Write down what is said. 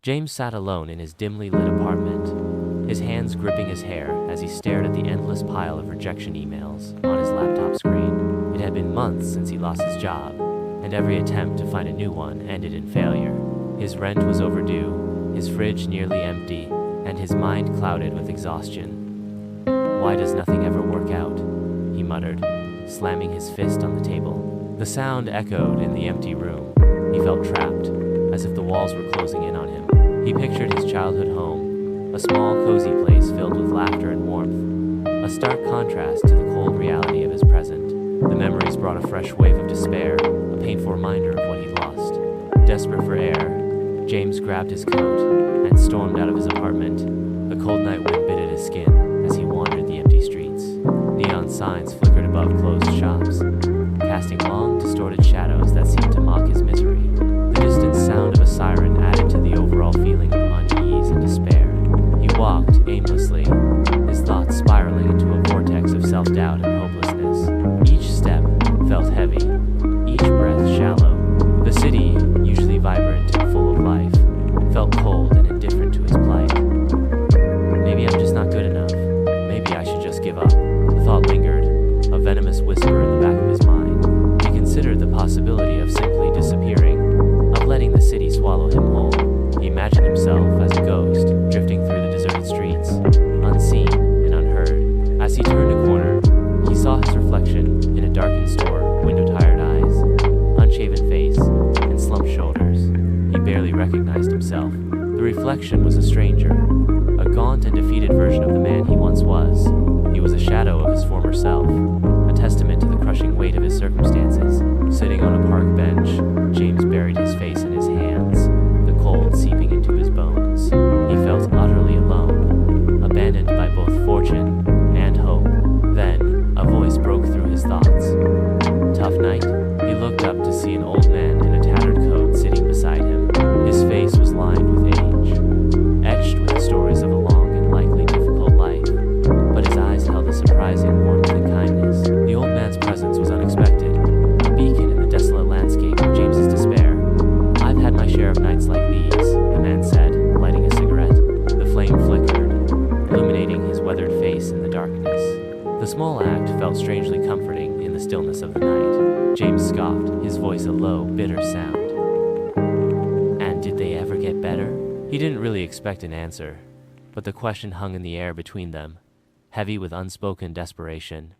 James sat alone in his dimly lit apartment, his hands gripping his hair as he stared at the endless pile of rejection emails on his laptop screen. It had been months since he lost his job, and every attempt to find a new one ended in failure. His rent was overdue, his fridge nearly empty, and his mind clouded with exhaustion. "Why does nothing ever work out?" he muttered, slamming his fist on the table. The sound echoed in the empty room. He felt trapped, as if the walls were closing in on him. He pictured his childhood home, a small, cozy place filled with laughter and warmth, a stark contrast to the cold reality of his present. The memories brought a fresh wave of despair, a painful reminder of what he'd lost. Desperate for air, James grabbed his coat and stormed out of his apartment. The cold night wind bit at his skin as he wandered the empty streets. Neon signs flickered above closed shops, casting long, distorted shadows that seemed to mock his misery. The distant sound of a siren added to the overall feeling of unease and despair. He walked aimlessly, his thoughts spiraling into a vortex of self-doubt and hopelessness. Each step felt heavy, each breath shallow. The city, usually vibrant and full of life, felt cold and indifferent to his plight. Maybe I'm just not good enough. Maybe I should just give up. The thought lingered, a venomous whisper in the back of his mind. He considered the possibility of simply disappearing, of letting the city swallow him whole. He imagined himself as a ghost, drifting through the deserted streets, unseen and unheard. As he turned a corner, he saw his reflection in a darkened store, window-tired eyes, unshaven face, and slumped shoulders. He barely recognized himself. The reflection was a stranger, a gaunt and defeated version of the man he once was. He was a shadow of his former self, a testament to the crushing weight of his circumstances. Sitting on a park bench, James buried his face in his hands, the cold seeping into his bones. He felt utterly alone, abandoned by both fortune and hope. Then, a voice broke through his thoughts. "Tough night?" He looked up to see an old man in a tattered coat sitting beside him. His face was lined with age, etched with the stories of a long and likely difficult life, but his eyes held a surprising warmth and kindness. The old man's presence was unexpected, a beacon in the desolate landscape of James's despair. "I've had my share of nights like these," the man said, lighting a cigarette. The flame flickered, illuminating his weathered face in the darkness. The small act felt strangely comforting in the stillness of the night. James scoffed, his voice a low, bitter sound. "And did they ever get better?" He didn't really expect an answer, but the question hung in the air between them, heavy with unspoken desperation.